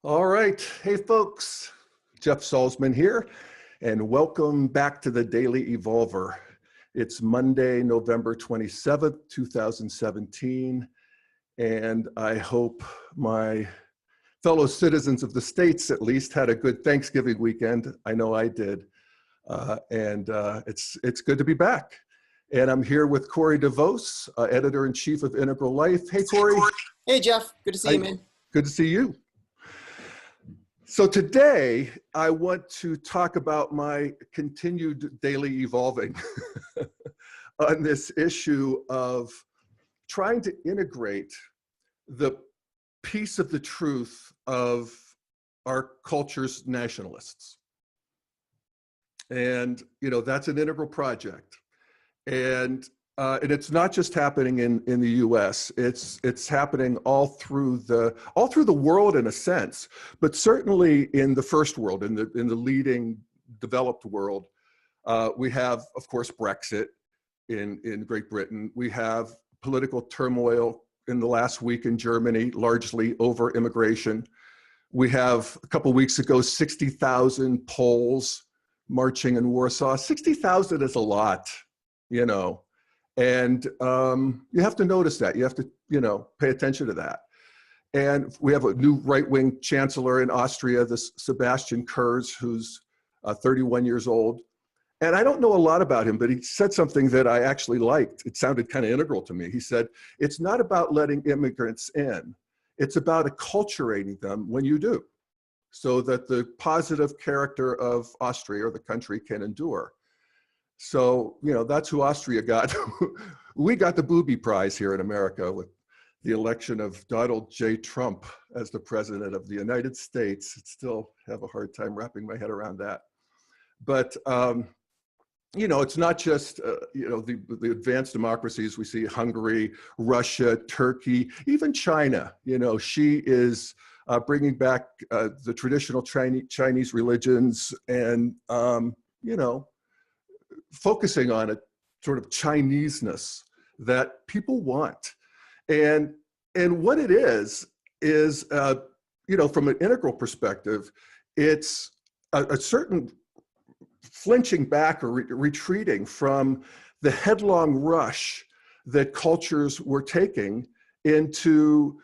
All right. Hey, folks. Jeff Salzman here, and welcome back to the Daily Evolver. It's Monday, November 27th, 2017, and I hope my fellow citizens of the States at least had a good Thanksgiving weekend. I know I did, and it's good to be back. And I'm here with Corey DeVos, Editor-in-Chief of Integral Life. Hey, Corey. Hey, Jeff. Good to see you, man. Good to see you. So today, I want to talk about my continued daily evolving on this issue of trying to integrate the piece of the truth of our culture's nationalists. And, you know, that's an integral project. And it's not just happening in the U.S. It's happening all through the world in a sense, but certainly in the first world, in the leading developed world. We have, of course, Brexit in Great Britain. We have political turmoil in the last week in Germany, largely over immigration. We have a couple weeks ago 60,000 Poles marching in Warsaw. 60,000 is a lot, you know. And you have to notice that. You have to, you know, pay attention to that. And we have a new right-wing chancellor in Austria, this Sebastian Kurz, who's 31 years old. And I don't know a lot about him, but he said something that I actually liked. It sounded kind of integral to me. He said, it's not about letting immigrants in. It's about acculturating them when you do, so that the positive character of Austria or the country can endure. So, you know, that's who Austria got. We got the Booby Prize here in America with the election of Donald J. Trump as the president of the United States. I still have a hard time wrapping my head around that. But, you know, it's not just, you know, the advanced democracies. We see Hungary, Russia, Turkey, even China. You know, she is bringing back the traditional Chinese religions and, you know, focusing on a sort of Chineseness that people want. And what it is, you know, from an integral perspective, it's a certain flinching back or retreating from the headlong rush that cultures were taking into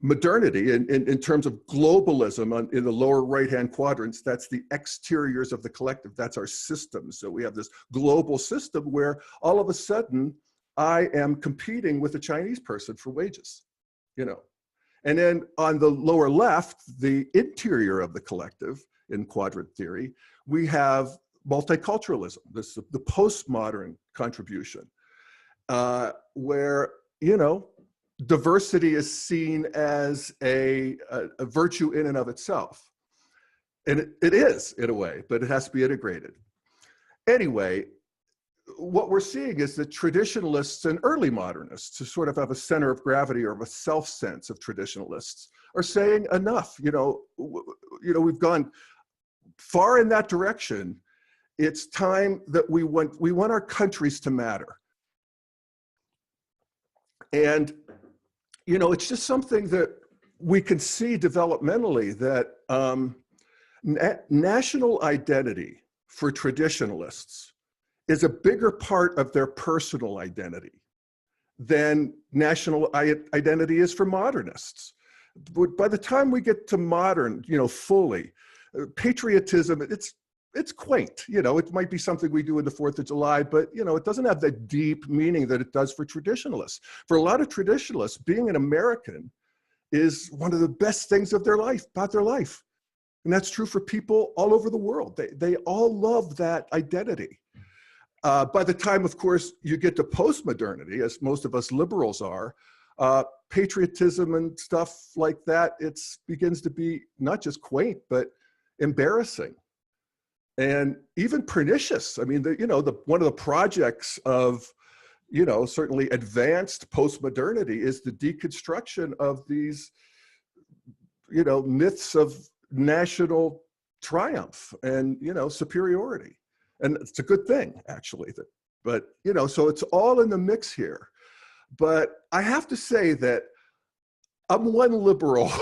modernity in terms of globalism in the lower right-hand quadrants. That's the exteriors of the collective. That's our system. So we have this global system where all of a sudden I am competing with a Chinese person for wages, you know. And then on the lower left, the interior of the collective in quadrant theory, we have multiculturalism, the postmodern contribution, where, you know, diversity is seen as a virtue in and of itself. And it is, in a way, but it has to be integrated. Anyway, what we're seeing is that traditionalists and early modernists, who sort of have a center of gravity or a self-sense of traditionalists, are saying enough. You know, we've gone far in that direction. It's time that we want our countries to matter. And you know, it's just something that we can see developmentally, that national identity for traditionalists is a bigger part of their personal identity than national identity is for modernists. But by the time we get to modern, you know, fully, patriotism, it's quaint. You know, it might be something we do in the 4th of July, but, you know, it doesn't have the deep meaning that it does for traditionalists. For a lot of traditionalists, being an American is one of the best things of their life, about their life. And that's true for people all over the world. They all love that identity. By the time, of course, you get to postmodernity, as most of us liberals are, patriotism and stuff like that, it begins to be not just quaint, but embarrassing. And even pernicious. I mean, you know, one of the projects of, you know, certainly advanced postmodernity is the deconstruction of these, you know, myths of national triumph and, you know, superiority. And it's a good thing, actually. But, you know, so it's all in the mix here. But I have to say that I'm one liberal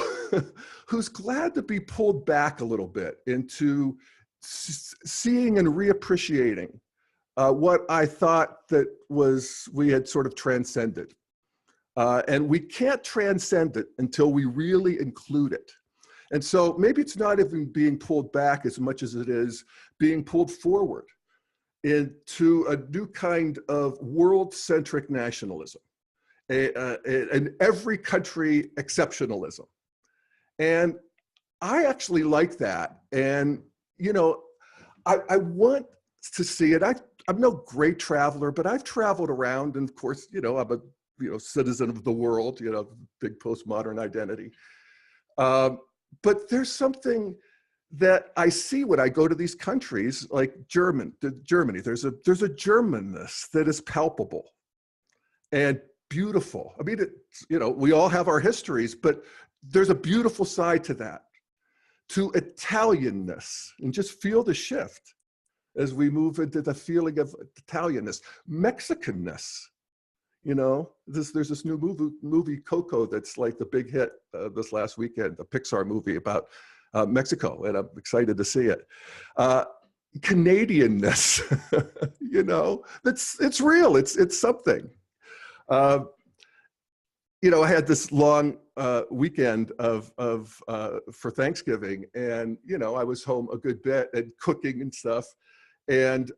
who's glad to be pulled back a little bit into seeing and reappreciating what I thought that we had sort of transcended. And we can't transcend it until we really include it. And so maybe it's not even being pulled back as much as it is being pulled forward into a new kind of world-centric nationalism, an every country exceptionalism. And I actually like that. And, I want to see it. I'm no great traveler, but I've traveled around, and of course, I'm a citizen of the world, big postmodern identity. But there's something that I see when I go to these countries like Germany. There's a Germanness that is palpable and beautiful. I mean, we all have our histories, but there's a beautiful side to that, to Italianness, and just feel the shift as we move into the feeling of Italianness, Mexicanness. There's this new movie Coco that's like the big hit this last weekend, the Pixar movie about Mexico, and I'm excited to see it. Canadianness, it's real. It's something. I had this long weekend for Thanksgiving, and I was home a good bit and cooking and stuff, and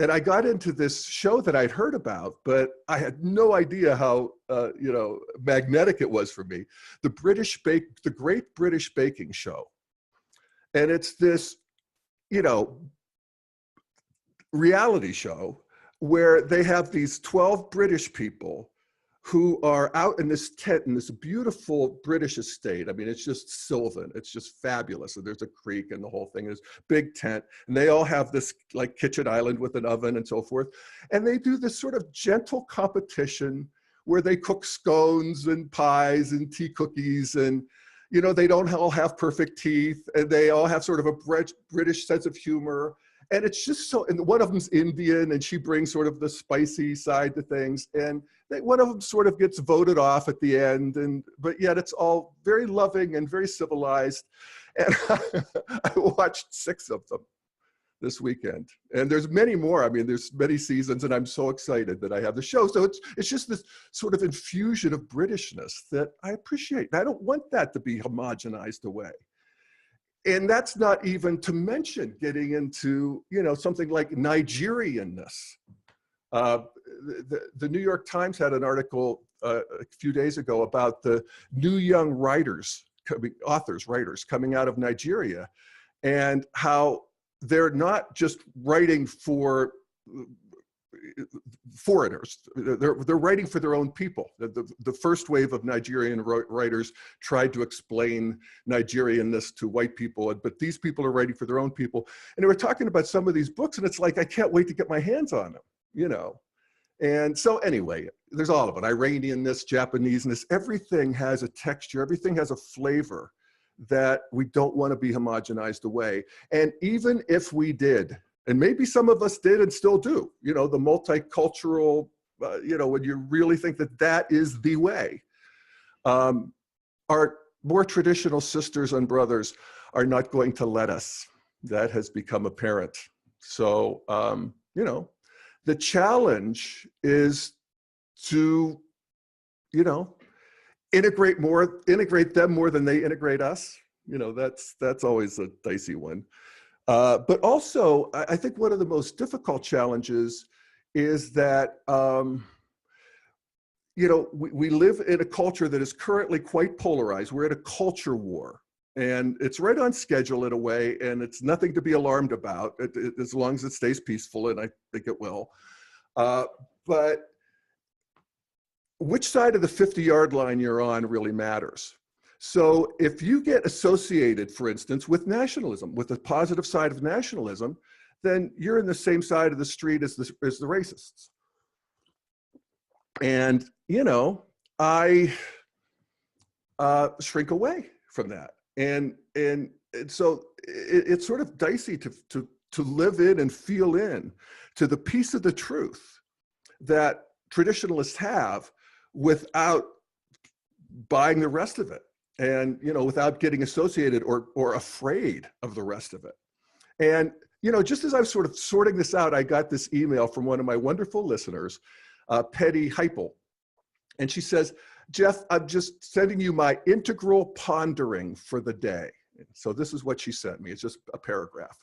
I got into this show that I'd heard about, but I had no idea how magnetic it was for me. The Great British Baking Show, and it's this reality show where they have these 12 British people who are out in this tent in this beautiful British estate. I mean, it's just sylvan. It's just fabulous. And there's a creek and the whole thing is big tent. And they all have this like kitchen island with an oven and so forth. And they do this sort of gentle competition where they cook scones and pies and tea cookies. And, they don't all have perfect teeth. And they all have sort of a British sense of humor. And it's just so, and one of them's Indian, and she brings sort of the spicy side to things. And one of them sort of gets voted off at the end, but yet it's all very loving and very civilized. And I watched 6 of them this weekend. And there's many more. I mean, there's many seasons, and I'm so excited that I have the show. So it's just this sort of infusion of Britishness that I appreciate. And I don't want that to be homogenized away. And that's not even to mention getting into, something like Nigerianness. The New York Times had an article a few days ago about the new young writers coming out of Nigeria, and how they're not just writing for foreigners. They're writing for their own people. The first wave of Nigerian writers tried to explain Nigerianness to white people, but these people are writing for their own people. And they were talking about some of these books, and it's like, I can't wait to get my hands on them, And so anyway, there's all of it. Iranianness, Japaneseness, everything has a texture, everything has a flavor that we don't want to be homogenized away. And even if we did, and maybe some of us did and still do, the multicultural, when you really think that is the way, our more traditional sisters and brothers are not going to let us. That has become apparent. So, the challenge is to, integrate them more than they integrate us. That's always a dicey one. But also, I think one of the most difficult challenges is that, we live in a culture that is currently quite polarized. We're in a culture war, and it's right on schedule in a way, and it's nothing to be alarmed about as long as it stays peaceful, and I think it will. But which side of the 50-yard line you're on really matters. So if you get associated, for instance, with nationalism, with the positive side of nationalism, then you're in the same side of the street as the racists. And, I shrink away from that. And so it's sort of dicey to live in and feel in to the piece of the truth that traditionalists have without buying the rest of it. and, without getting associated or afraid of the rest of it. And, just as I was sort of sorting this out, I got this email from one of my wonderful listeners, Petty Heipel. And she says, Jeff, I'm just sending you my integral pondering for the day. So this is what she sent me. It's just a paragraph.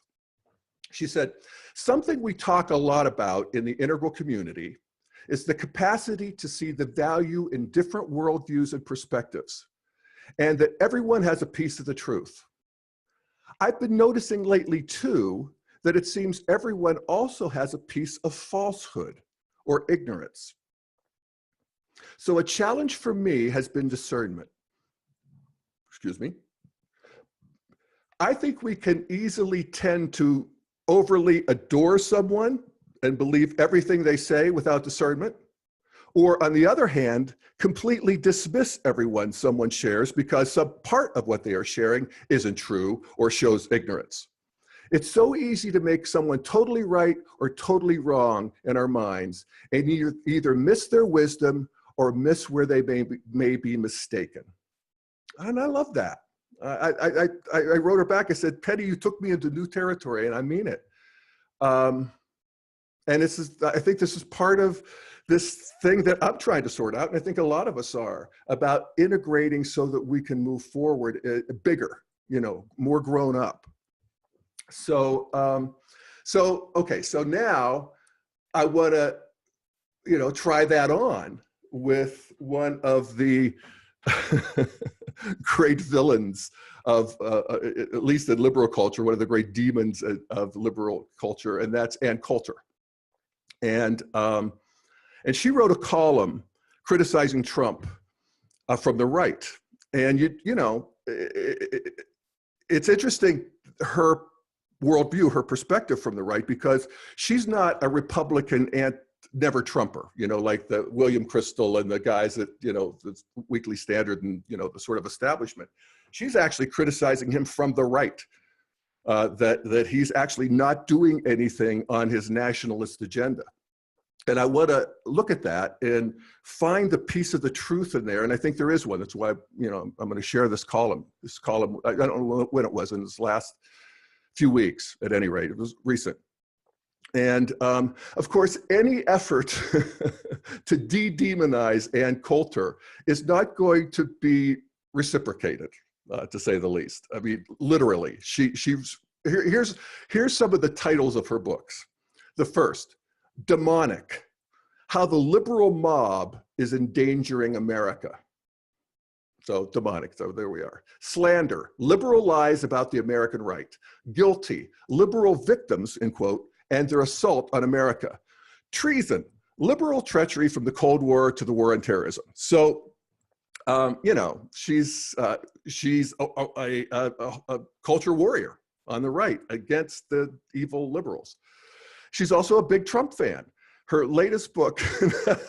She said, something we talk a lot about in the integral community is the capacity to see the value in different worldviews and perspectives, and that everyone has a piece of the truth. I've been noticing lately too, that it seems everyone also has a piece of falsehood or ignorance. So a challenge for me has been discernment. Excuse me. I think we can easily tend to overly adore someone and believe everything they say without discernment. Or on the other hand, completely dismiss everyone someone shares because some part of what they are sharing isn't true or shows ignorance. It's so easy to make someone totally right or totally wrong in our minds and either miss their wisdom or miss where they may be mistaken. And I love that. I wrote her back, I said, Petty, you took me into new territory, and I mean it. And I think this is part of this thing that I'm trying to sort out, and I think a lot of us are, about integrating so that we can move forward bigger, more grown up. So now I want to, try that on with one of the great villains of, at least in liberal culture, one of the great demons of liberal culture, and that's Ann Coulter. And she wrote a column criticizing Trump from the right. And it's interesting, her worldview, her perspective from the right, because she's not a Republican and never Trumper, like the William Crystal and the guys that, the Weekly Standard and, the sort of establishment. She's actually criticizing him from the right, that he's actually not doing anything on his nationalist agenda. And I want to look at that and find the piece of the truth in there. And I think there is one. That's why, I'm going to share this column. I don't know when it was, in this last few weeks, at any rate. It was recent. And of course, any effort to de-demonize Ann Coulter is not going to be reciprocated, to say the least. I mean, literally, here's some of the titles of her books. The first, Demonic: How the Liberal Mob is Endangering America. So demonic, so there we are. Slander: Liberal Lies About the American Right. Guilty: Liberal Victims, in quote, and their assault on America. Treason: Liberal treachery from the Cold War to the war on terrorism. So, she's a culture warrior on the right against the evil liberals. She's also a big Trump fan. Her latest book,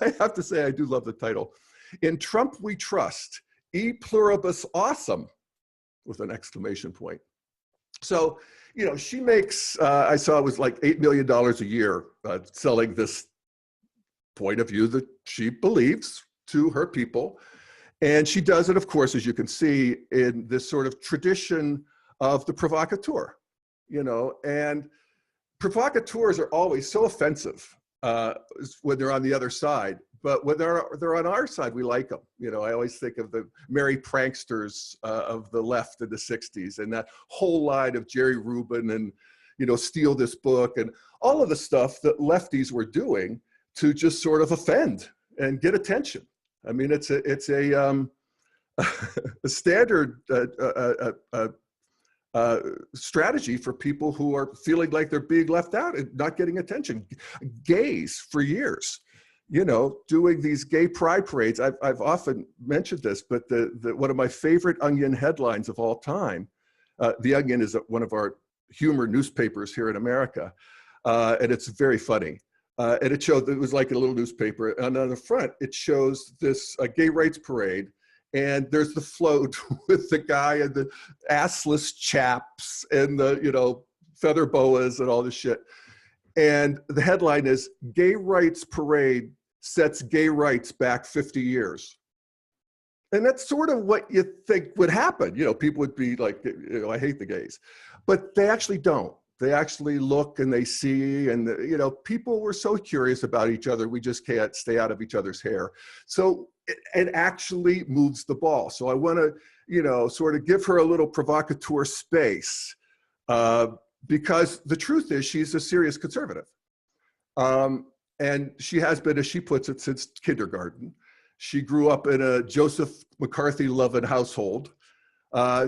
I have to say, I do love the title, In Trump We Trust, E Pluribus Awesome, with an exclamation point. So, she makes, I saw it was like $8 million a year selling this point of view that she believes to her people. And she does it, of course, as you can see, in this sort of tradition of the provocateur, and provocateurs are always so offensive when they're on the other side. But when they're on our side, we like them. I always think of the merry pranksters of the left in the 60s, and that whole line of Jerry Rubin and, steal this book and all of the stuff that lefties were doing to just sort of offend and get attention. I mean, it's a standard strategy for people who are feeling like they're being left out and not getting attention. Gays for years, doing these gay pride parades. I've often mentioned this, but one of my favorite Onion headlines of all time, The Onion is one of our humor newspapers here in America, and it's very funny. And it was like a little newspaper, and on the front, it shows this gay rights parade, and there's the float with the guy and the assless chaps and the, feather boas and all this shit. And the headline is, Gay Rights Parade Sets Gay Rights Back 50 Years. And that's sort of what you think would happen. People would be like, I hate the gays, but they actually don't. They actually look and they see, and people were so curious about each other. We just can't stay out of each other's hair. So it actually moves the ball. So I want to, sort of give her a little provocateur space, because the truth is she's a serious conservative. And she has been, as she puts it, since kindergarten. She grew up in a Joseph McCarthy-loving household.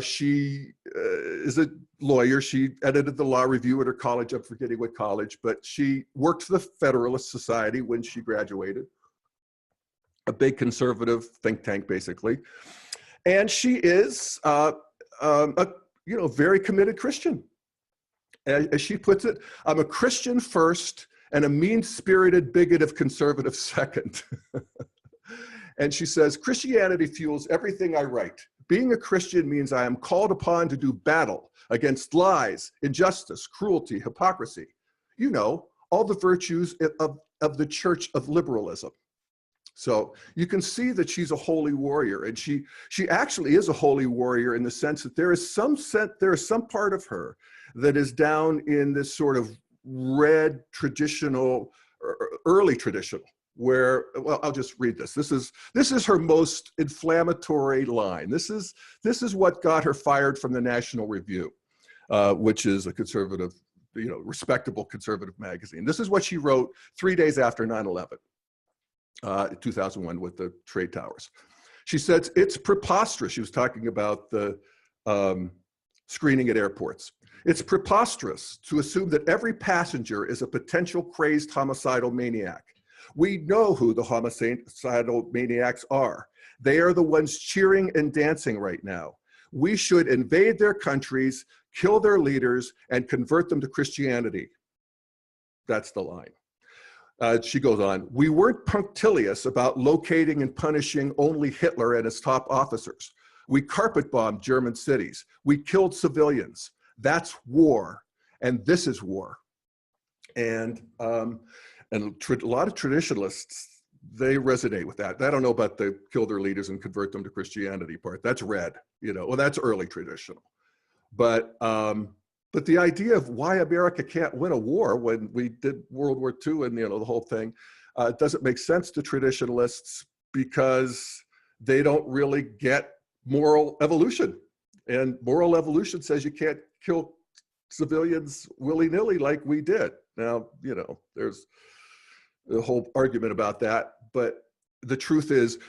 She is a lawyer. She edited the law review at her college. I'm forgetting what college, but she worked for the Federalist Society when she graduated. A big conservative think tank, basically. And she is a very committed Christian. As she puts it, I'm a Christian first and a mean-spirited, bigoted conservative second. And she says, Christianity fuels everything I write. Being a Christian means I am called upon to do battle against lies, injustice, cruelty, hypocrisy. All the virtues of the Church of Liberalism. So you can see that she's a holy warrior, and she actually is a holy warrior in the sense that there is some part of her that is down in this sort of red traditional, early traditional, where, well, I'll just read this. This is her most inflammatory line. This is what got her fired from the National Review, which is a conservative, respectable conservative magazine. This is what she wrote 3 days after 9/11, 2001, with the Trade Towers. She said, it's preposterous. She was talking about the screening at airports. It's preposterous to assume that every passenger is a potential crazed homicidal maniac. We know who the homicidal maniacs are. They are the ones cheering and dancing right now. We should invade their countries, kill their leaders, and convert them to Christianity. That's the line. She goes on, we weren't punctilious about locating and punishing only Hitler and his top officers. We carpet bombed German cities. We killed civilians. That's war, and this is war. And a lot of traditionalists, they resonate with that. I don't know about the kill their leaders and convert them to Christianity part. That's red, well, that's early traditional. But the idea of why America can't win a war when we did World War II and the whole thing doesn't make sense to traditionalists, because they don't really get moral evolution. And moral evolution says you can't kill civilians willy-nilly like we did. Now, there's a whole argument about that, but the truth is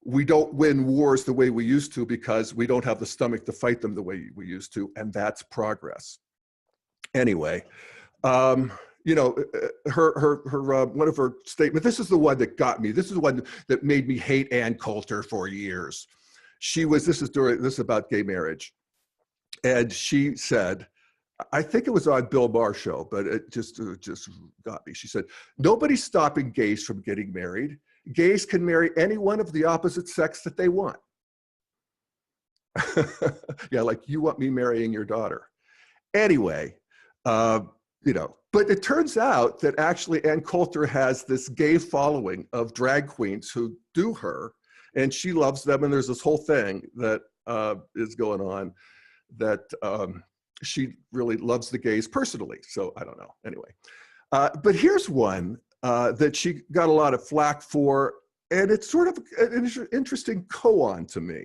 we don't win wars the way we used to because we don't have the stomach to fight them the way we used to, and that's progress. Anyway, her one of her statements, this is the one that got me. This is the one that made me hate Ann Coulter for years. This is about gay marriage. And she said, I think it was on Bill Maher's show, but it just got me. She said, nobody's stopping gays from getting married. Gays can marry anyone of the opposite sex that they want. Yeah, like you want me marrying your daughter. Anyway, but it turns out that actually Ann Coulter has this gay following of drag queens who do her, and she loves them. And there's this whole thing that is going on that she really loves the gays personally. So I don't know. Anyway, but here's one that she got a lot of flack for, and it's sort of an interesting koan to me.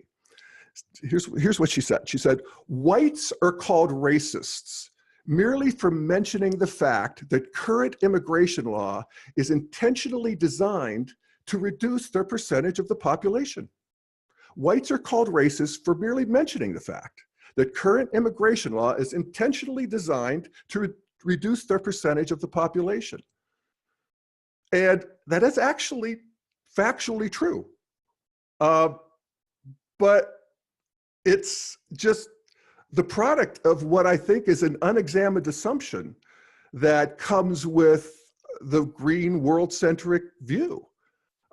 Here's what she said. She said, whites are called racists merely for mentioning the fact that current immigration law is intentionally designed to reduce their percentage of the population. Whites are called racist for merely mentioning the fact that current immigration law is intentionally designed to reduce their percentage of the population. And that is actually factually true. But it's just the product of what I think is an unexamined assumption that comes with the green world-centric view.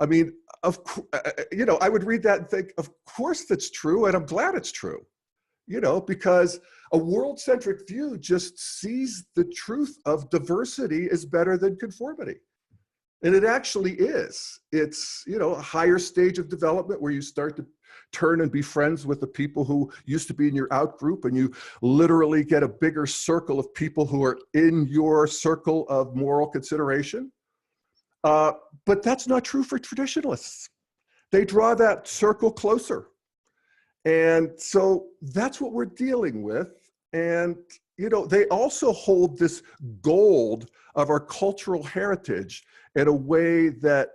I mean, I would read that and think, of course that's true, and I'm glad it's true. Because a world-centric view just sees the truth of diversity is better than conformity. And it actually is. It's, a higher stage of development where you start to turn and be friends with the people who used to be in your out group, and you literally get a bigger circle of people who are in your circle of moral consideration. But that's not true for traditionalists. They draw that circle closer. And so that's what we're dealing with. And, you know, they also hold this gold of our cultural heritage in a way that,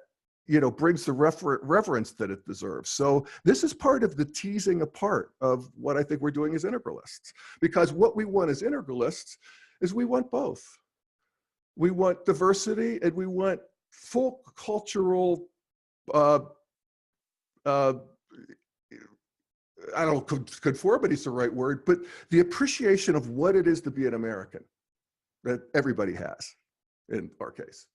you know, brings the reverence that it deserves. So this is part of the teasing apart of what I think we're doing as integralists. Because what we want as integralists is we want both. We want diversity and we want full cultural, I don't know, conformity is the right word, but the appreciation of what it is to be an American that everybody has in our case.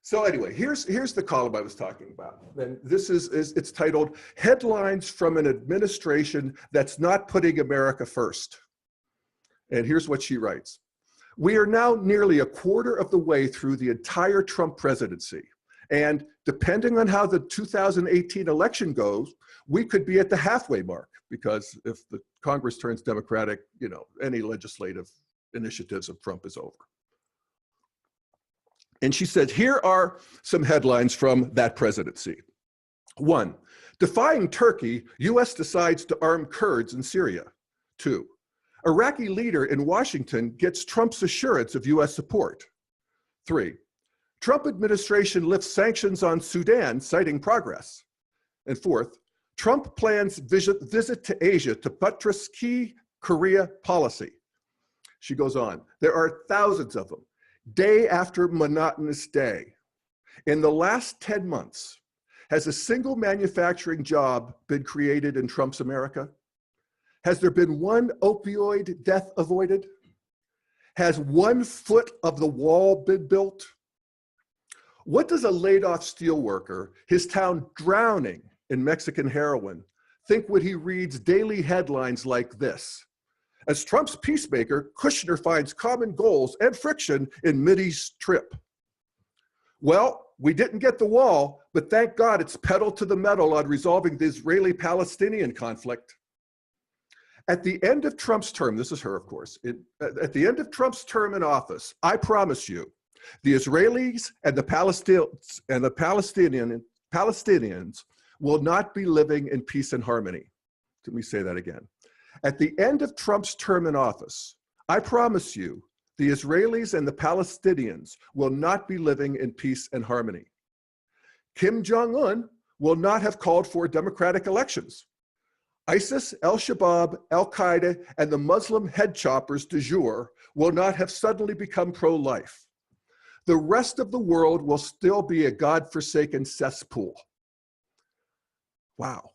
So anyway, here's the column I was talking about. And this it's titled Headlines from an Administration That's Not Putting America First. And here's what she writes. We are now nearly a quarter of the way through the entire Trump presidency. And depending on how the 2018 election goes, we could be at the halfway mark, because if the Congress turns Democratic, you know, any legislative initiatives of Trump is over. And she said, here are some headlines from that presidency. 1, defying Turkey, US decides to arm Kurds in Syria. 2, Iraqi leader in Washington gets Trump's assurance of US support. 3, Trump administration lifts sanctions on Sudan, citing progress. And 4th, Trump plans visit to Asia to buttress key Korea policy. She goes on, there are thousands of them, day after monotonous day. In the last 10 months, has a single manufacturing job been created in Trump's America? Has there been one opioid death avoided? Has 1 foot of the wall been built? What does a laid-off steelworker, his town drowning in Mexican heroin, think when he reads daily headlines like this? As Trump's peacemaker, Kushner finds common goals and friction in Mideast trip. Well, we didn't get the wall, but thank God it's pedal to the metal on resolving the Israeli-Palestinian conflict. At the end of Trump's term, this is her, of course, at the end of Trump's term in office, I promise you, the Israelis and the Palestinians will not be living in peace and harmony. Let me say that again. At the end of Trump's term in office, I promise you, the Israelis and the Palestinians will not be living in peace and harmony. Kim Jong-un will not have called for democratic elections. ISIS, al-Shabaab, al-Qaeda, and the Muslim head choppers du jour will not have suddenly become pro-life. The rest of the world will still be a God-forsaken cesspool. Wow.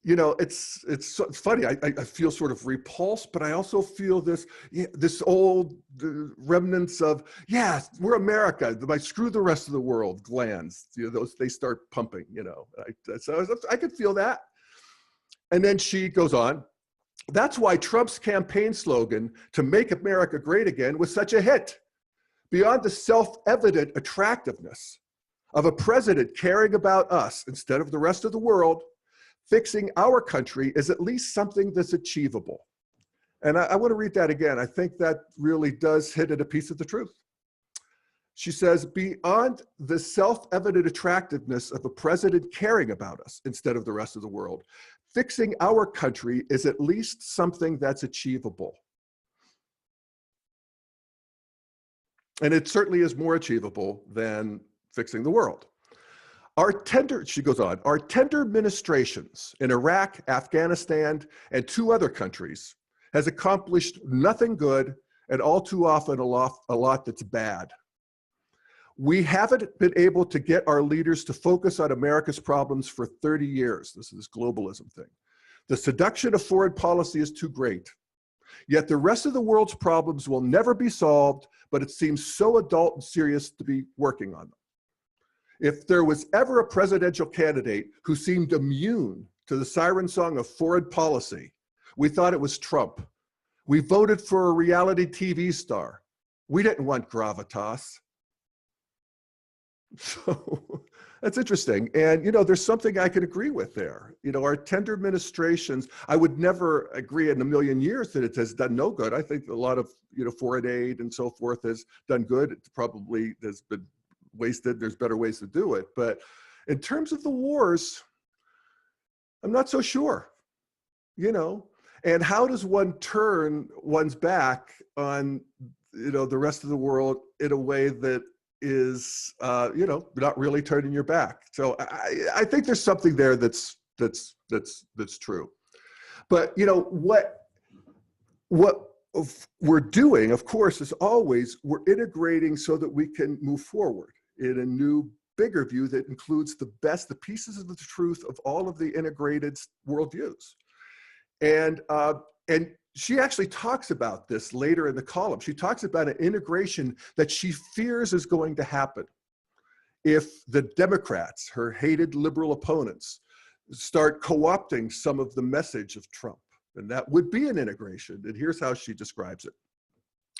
You know, it's funny. I feel sort of repulsed, but I also feel this old remnants of, yeah, we're America. My screw the rest of the world glands, you know, they start pumping, you know. So I could feel that. And then she goes on, that's why Trump's campaign slogan, to make America great again, was such a hit. Beyond the self-evident attractiveness of a president caring about us instead of the rest of the world, fixing our country is at least something that's achievable. And I want to read that again. I think that really does hit at a piece of the truth. She says, beyond the self-evident attractiveness of a president caring about us instead of the rest of the world, fixing our country is at least something that's achievable. And it certainly is more achievable than fixing the world. She goes on, our tender ministrations in Iraq, Afghanistan, and 2 other countries has accomplished nothing good and all too often a lot that's bad. We haven't been able to get our leaders to focus on America's problems for 30 years. This is this globalism thing. The seduction of foreign policy is too great. Yet the rest of the world's problems will never be solved, but it seems so adult and serious to be working on them. If there was ever a presidential candidate who seemed immune to the siren song of foreign policy, we thought it was Trump. We voted for a reality TV star. We didn't want gravitas. So That's interesting. And, there's something I could agree with there. Our tender administrations, I would never agree in a million years that it has done no good. I think a lot of, foreign aid and so forth has done good. It probably has been wasted. There's better ways to do it. But in terms of the wars, I'm not so sure, And how does one turn one's back on, the rest of the world in a way that is, not really turning your back? So I think there's something there that's true. But what we're doing, of course, is always we're integrating so that we can move forward in a new, bigger view that includes the pieces of the truth of all of the integrated worldviews. And she actually talks about this later in the column. She talks about an integration that she fears is going to happen if the Democrats, her hated liberal opponents, start co-opting some of the message of Trump. And that would be an integration. And here's how she describes it.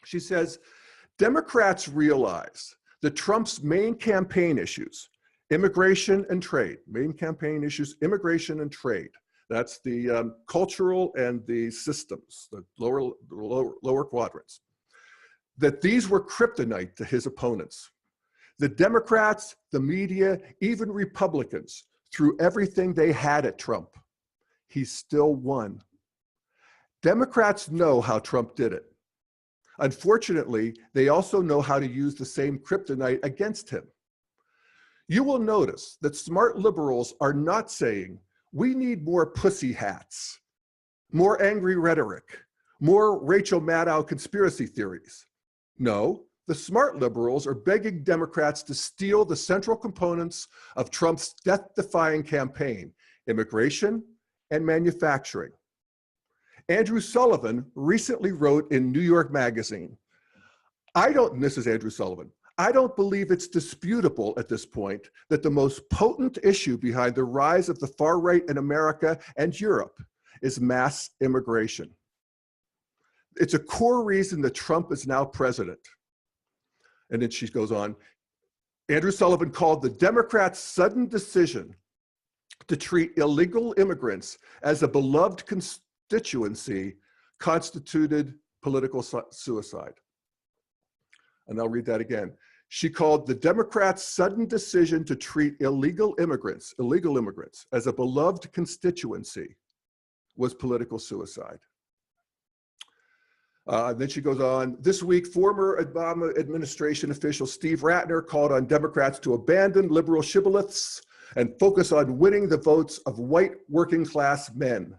She says, Democrats realize that Trump's main campaign issues, immigration and trade, main campaign issues, immigration and trade. That's the cultural and the systems, the lower quadrants. That these were kryptonite to his opponents. The Democrats, the media, even Republicans threw everything they had at Trump. He still won. Democrats know how Trump did it. Unfortunately, they also know how to use the same kryptonite against him. You will notice that smart liberals are not saying, we need more pussy hats, more angry rhetoric, more Rachel Maddow conspiracy theories. No, the smart liberals are begging Democrats to steal the central components of Trump's death-defying campaign, immigration and manufacturing. Andrew Sullivan recently wrote in New York Magazine, this is Andrew Sullivan, I don't believe it's disputable at this point that the most potent issue behind the rise of the far right in America and Europe is mass immigration. It's a core reason that Trump is now president. And then she goes on, Andrew Sullivan called the Democrats' sudden decision to treat illegal immigrants as a beloved constituency constituted political suicide. And I'll read that again. She called the Democrats' sudden decision to treat illegal immigrants as a beloved constituency was political suicide. Then she goes on, this week, former Obama administration official Steve Ratner called on Democrats to abandon liberal shibboleths and focus on winning the votes of white working class men.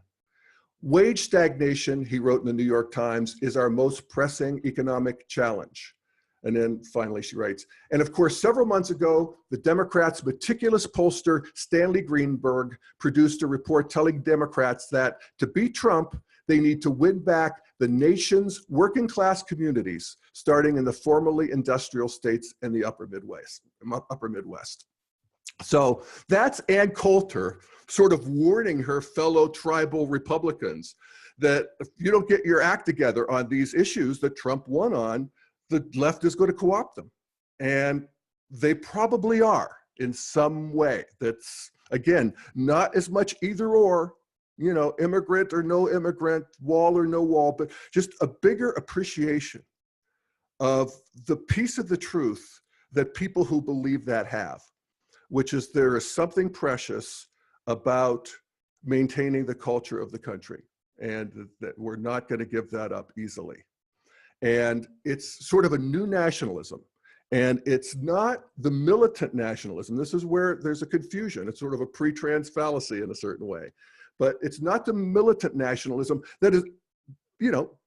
Wage stagnation, he wrote in the New York Times, is our most pressing economic challenge. And then finally she writes, and of course, several months ago, the Democrats' meticulous pollster Stanley Greenberg produced a report telling Democrats that to beat Trump, they need to win back the nation's working class communities, starting in the formerly industrial states and the upper Midwest. So that's Ann Coulter sort of warning her fellow tribal Republicans that if you don't get your act together on these issues that Trump won on, the left is going to co-opt them. And they probably are in some way. That's, again, not as much either or, immigrant or no immigrant, wall or no wall, but just a bigger appreciation of the piece of the truth that people who believe that have, which is there is something precious about maintaining the culture of the country, and that we're not going to give that up easily. And it's sort of a new nationalism. And it's not the militant nationalism. This is where there's a confusion. It's sort of a pre-trans fallacy in a certain way. But it's not the militant nationalism that has,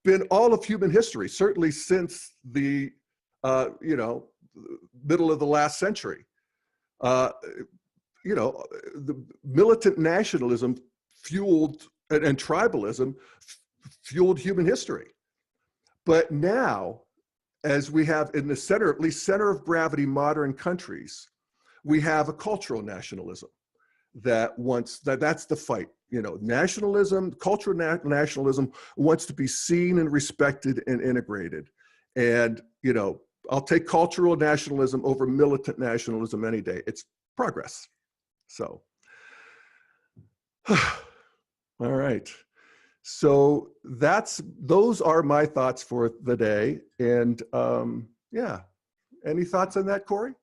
been all of human history, certainly since the, middle of the last century. The militant nationalism fueled, and tribalism fueled human history. But now, as we have in the center, at least center of gravity modern countries, we have a cultural nationalism that wants, that's the fight. Nationalism, cultural nationalism wants to be seen and respected and integrated. And, I'll take cultural nationalism over militant nationalism any day. It's progress. So, all right. So those are my thoughts for the day. And yeah, any thoughts on that, Corey?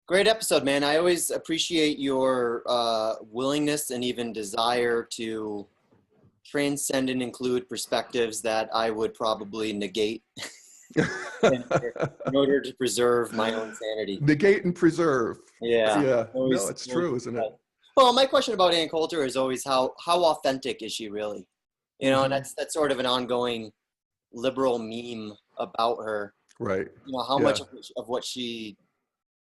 Great episode, man. I always appreciate your willingness and even desire to transcend and include perspectives that I would probably negate in order to preserve my own sanity. Negate and preserve. Yeah. Yeah. Always, No, it's true, isn't it? Well, my question about Ann Coulter is always how authentic is she really? You know, and that's sort of an ongoing liberal meme about her. Right. You know, how much of what she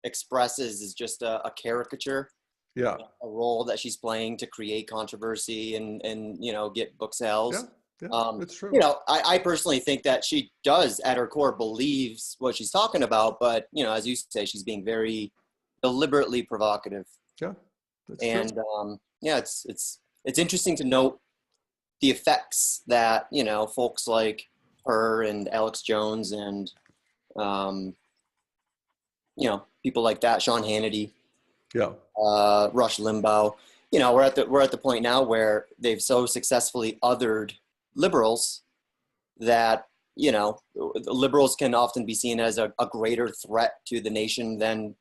expresses is just a caricature. Yeah. A role that she's playing to create controversy and you know, get book sales. Yeah, it's true. You know, I personally think that she does at her core believes what she's talking about, but you know, as you say, she's being very deliberately provocative. Yeah. And yeah, it's interesting to note the effects that, you know, folks like her and Alex Jones and you know, people like that, Sean Hannity, Rush Limbaugh, you know, we're at the point now where they've so successfully othered liberals that, you know, liberals can often be seen as a greater threat to the nation than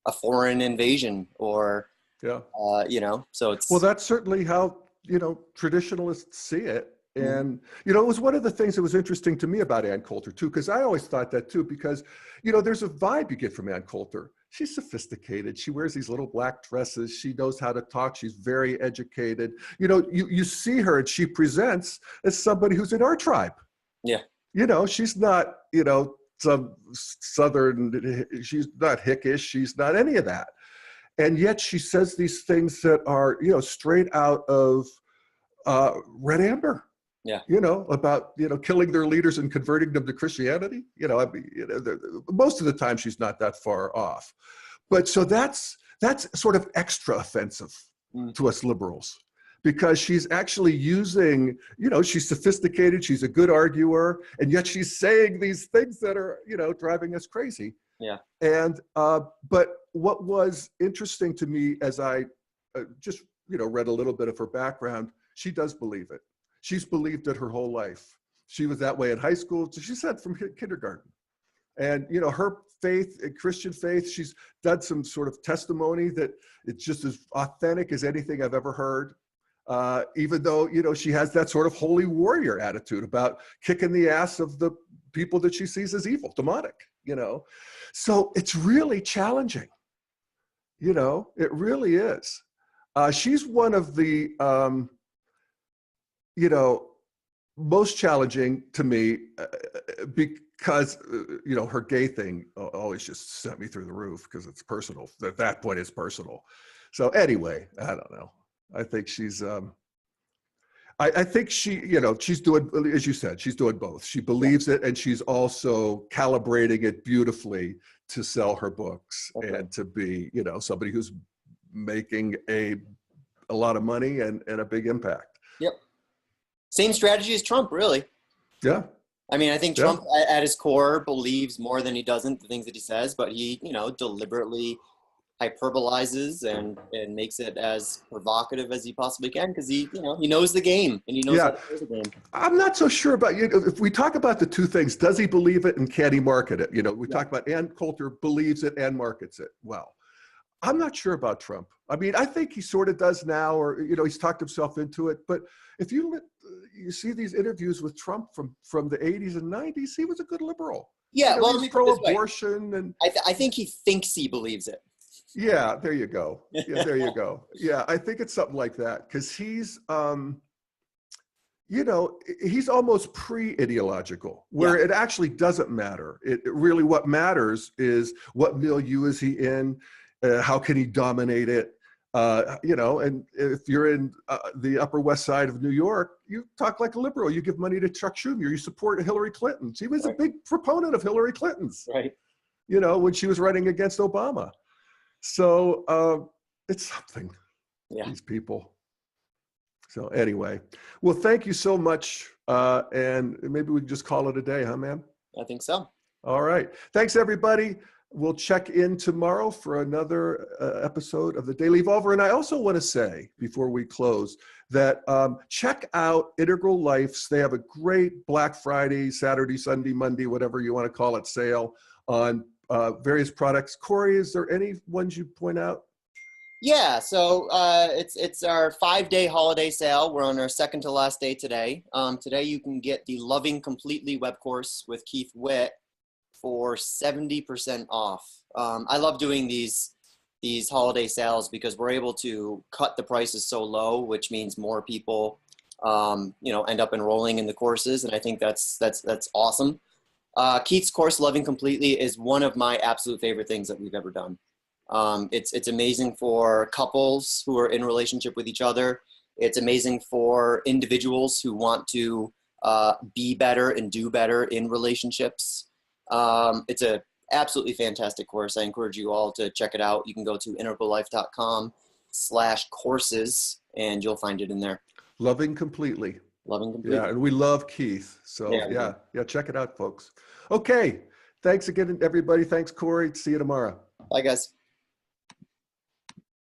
a foreign invasion or, you know, so it's. Well, that's certainly how, you know, traditionalists see it. And, you know, it was one of the things that was interesting to me about Ann Coulter, too, because I always thought that, too, because, you know, there's a vibe you get from Ann Coulter. She's sophisticated. She wears these little black dresses. She knows how to talk. She's very educated. You know, you see her and she presents as somebody who's in our tribe. Yeah. You know, she's not, you know, some Southern, she's not hickish. She's not any of that. And yet she says these things that are, you know, straight out of Red Amber. Yeah. You know, about, you know, killing their leaders and converting them to Christianity. You know, I mean, you know, most of the time she's not that far off. But so that's sort of extra offensive to us liberals, because she's actually using, you know, she's sophisticated, she's a good arguer, and yet she's saying these things that are, you know, driving us crazy. Yeah. And, but what was interesting to me as I just, you know, read a little bit of her background, she does believe it. She's believed it her whole life. She was that way in high school. She said from kindergarten. And, you know, her faith, Christian faith, she's done some sort of testimony that it's just as authentic as anything I've ever heard. Even though, you know, she has that sort of holy warrior attitude about kicking the ass of the people that she sees as evil, demonic, you know. So it's really challenging. You know, it really is. She's one of the, you know, most challenging to me because, you know, her gay thing always just sent me through the roof because it's personal. At that point, it's personal. So anyway, I don't know. I think she's, I think she, you know, she's doing, as you said, she's doing both. She believes it, and she's also calibrating it beautifully to sell her books and to be, you know, somebody who's making a lot of money and a big impact. Yep. Same strategy as Trump, really. Yeah. I mean, I think Trump at his core believes more than he doesn't the things that he says, but he, you know, deliberately hyperbolizes and makes it as provocative as he possibly can because he, you know, he knows the game and he knows how to play the game. I'm not so sure about you. If we talk about the two things, does he believe it and can he market it? You know, we talk about Ann Coulter believes it and markets it well. I'm not sure about Trump. I mean, I think he sort of does now, or, you know, he's talked himself into it. But if you see these interviews with Trump from the 80s and 90s, he was a good liberal. Yeah, you know, well, he's pro-abortion, and I think he thinks he believes it. Yeah, there you go. Yeah, there you go. Yeah, I think it's something like that because he's, you know, he's almost pre-ideological, where it actually doesn't matter. It really, what matters is what milieu is he in, how can he dominate it, you know. And if you're in the Upper West Side of New York, you talk like a liberal. You give money to Chuck Schumer. You support Hillary Clinton. He was a big proponent of Hillary Clinton's. Right. You know, when she was running against Obama. So it's something, these people. So anyway, well, thank you so much. And maybe we can just call it a day, huh, man? I think so. All right. Thanks, everybody. we'll check in tomorrow for another episode of the Daily Evolver. And I also want to say, before we close, that check out Integral Life's. They have a great Black Friday, Saturday, Sunday, Monday, whatever you want to call it, sale on various products. Corey, is there any ones you point out? Yeah, so it's our 5-day holiday sale. We're on our second to last day today. Today you can get the Loving Completely web course with Keith Witt for 70% off. I love doing these holiday sales because we're able to cut the prices so low, which means more people, end up enrolling in the courses, and I think that's awesome. Keith's course, Loving Completely, is one of my absolute favorite things that we've ever done. It's amazing for couples who are in relationship with each other. It's amazing for individuals who want to be better and do better in relationships. It's a absolutely fantastic course. I encourage you all to check it out. You can go to integrallife.com/courses and you'll find it in there. Loving Completely. Loving Completely. Yeah, and we love Keith. So yeah, check it out, folks. Okay. Thanks again, everybody. Thanks, Corey. See you tomorrow. Bye, guys.